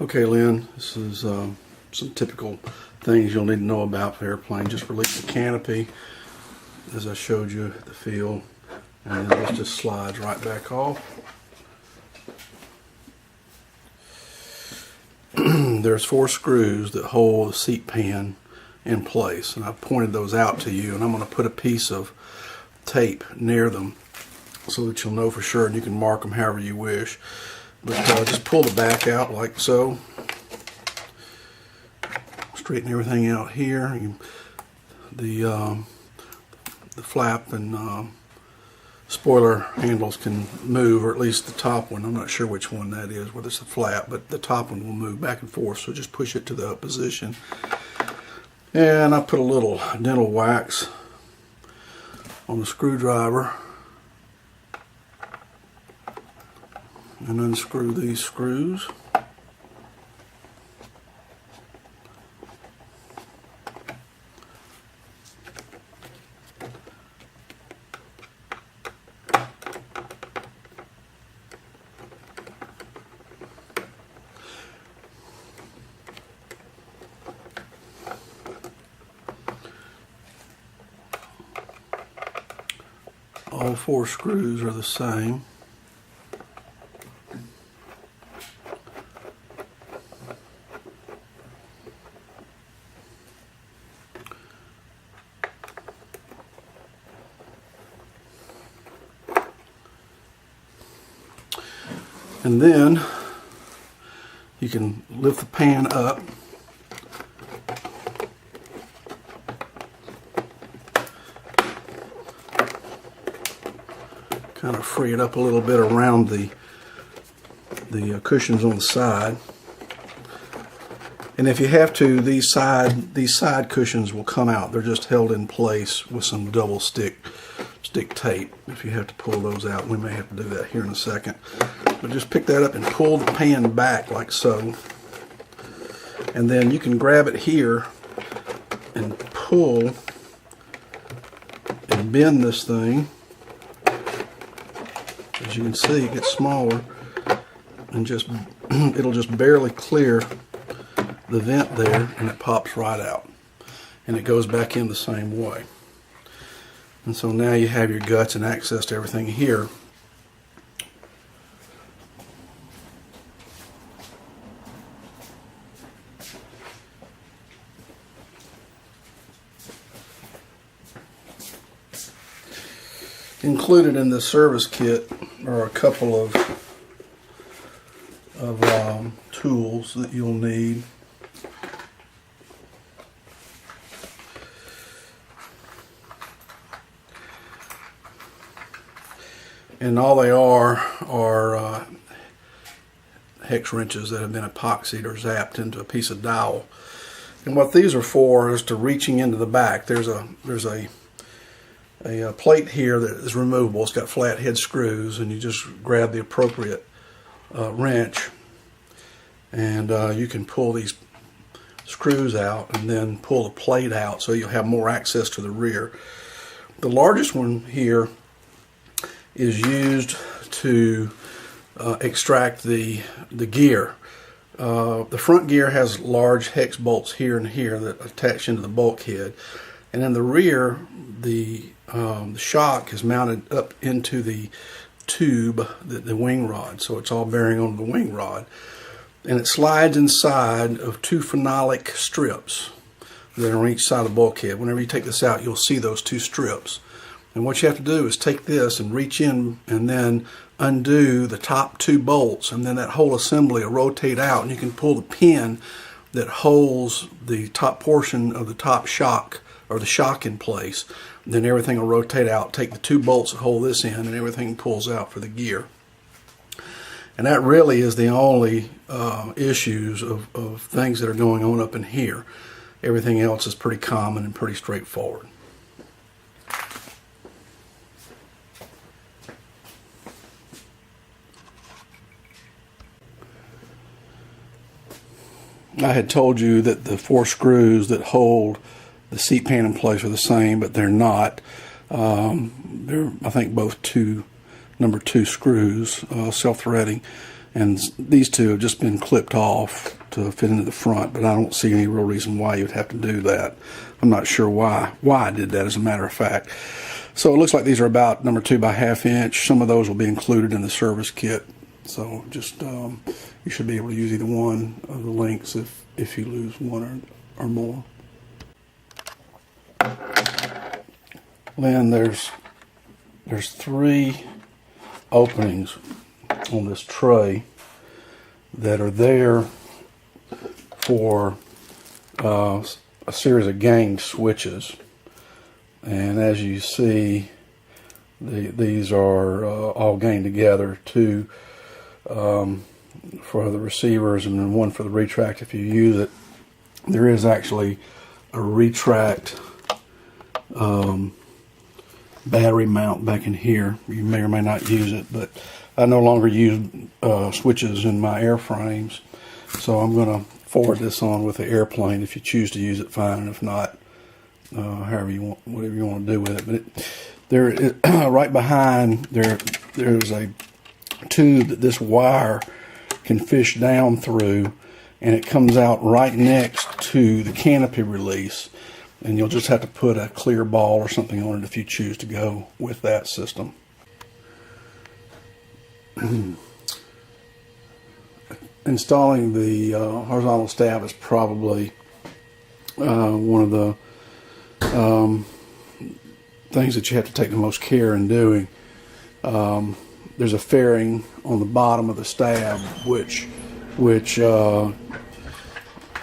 Okay, Lynn, this is some typical things you'll need to know about the airplane. Just release the canopy, as I showed you the feel, and then this just slides right back off. There's 4 screws that hold the seat pan in place, and I've pointed those out to you, and I'm going to put a piece of tape near them so that you'll know for sure, and you can mark them however you wish. But just pull the back out like so. Straighten everything out here. The flap and spoiler handles can move, or at least the top one. I'm not sure which one that is, whether it's the flap, but the top one will move back and forth. So just push it to the up position. And I put a little dental wax on the screwdriver and unscrew these screws. All 4 screws are the same. And then you can lift the pan up . Kind of free it up a little bit around the cushions on the side. And if you have to, these side cushions will come out. They're just held in place with some double stick tape. If you have to pull those out, we may have to do that here in a second. But just pick that up and pull the pan back like so. And then you can grab it here and pull and bend this thing. As you can see, it gets smaller, and just it'll just barely clear the vent there, and it pops right out, and it goes back in the same way. And so now you have your guts and access to everything here. Included in the service kit are a couple of tools that you'll need. And all they are hex wrenches that have been epoxied or zapped into a piece of dowel. And what these are for is to reaching into the back. There's a plate here that is removable. It's got flat head screws, and you just grab the appropriate wrench, and you can pull these screws out and then pull the plate out so you'll have more access to the rear. The largest one here is used to extract the gear. The front gear has large hex bolts here and here that attach into the bulkhead, and in the rear the shock is mounted up into the tube, the wing rod, so it's all bearing on the wing rod, and it slides inside of 2 phenolic strips that are on each side of the bulkhead. Whenever you take this out, you'll see those 2 strips, and what you have to do is take this and reach in and then undo the top 2 bolts, and then that whole assembly will rotate out, and you can pull the pin that holds the top portion of the top shock, or the shock, in place. And then everything will rotate out. Take the 2 bolts that hold this in, and everything pulls out for the gear. And that really is the only issues of things that are going on up in here. Everything else is pretty common and pretty straightforward. I had told you that the 4 screws that hold the seat pan in place are the same, but they're not. They're, I think, both number 2 screws, self-threading, and these two have just been clipped off to fit into the front, but I don't see any real reason why you'd have to do that. I'm not sure why I did that, as a matter of fact. So it looks like these are about number 2 by 1/2 inch. Some of those will be included in the service kit. So just you should be able to use either one of the lengths if you lose one or more. Then there's 3 openings on this tray that are there for a series of gang switches, and as you see, these are all ganged together, 2 for the receivers and then 1 for the retract if you use it. There is actually a retract battery mount back in here. You may or may not use it, but I no longer use switches in my airframes, so I'm going to forward this on with the airplane. If you choose to use it, fine, and if not, however you want, whatever you want to do with it. But right behind there's a tube that this wire can fish down through, and it comes out right next to the canopy release, and you'll just have to put a clear ball or something on it if you choose to go with that system. Installing the horizontal stab is probably one of the things that you have to take the most care in doing. There's a fairing on the bottom of the stab which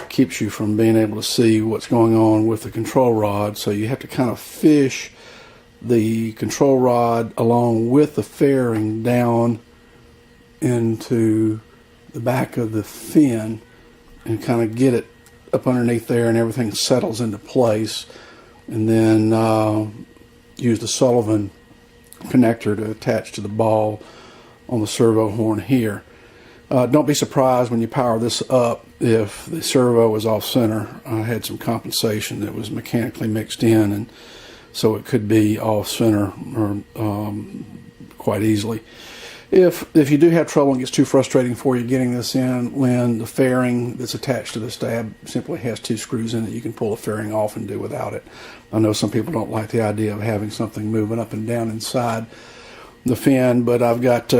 keeps you from being able to see what's going on with the control rod, so you have to kind of fish the control rod along with the fairing down into the back of the fin and kind of get it up underneath there, and everything settles into place, and then use the Sullivan connector to attach to the ball on the servo horn here. Don't be surprised when you power this up if the servo is off center. I had some compensation that was mechanically mixed in, and so it could be off center or quite easily. If you do have trouble and it gets too frustrating for you getting this in, Lynn, the fairing that's attached to the stab simply has 2 screws in it. You can pull the fairing off and do without it. I know some people don't like the idea of having something moving up and down inside the fin, but I've got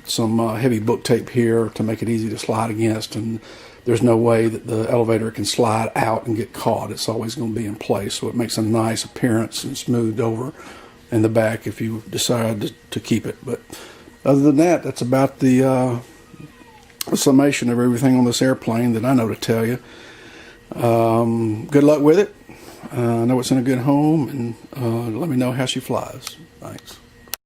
some heavy book tape here to make it easy to slide against, and there's no way that the elevator can slide out and get caught. It's always going to be in place, so it makes a nice appearance and smoothed over in the back if you decide to keep it. But other than that, that's about the summation of everything on this airplane that I know to tell you. Good luck with it. I know it's in a good home, and let me know how she flies. Thanks.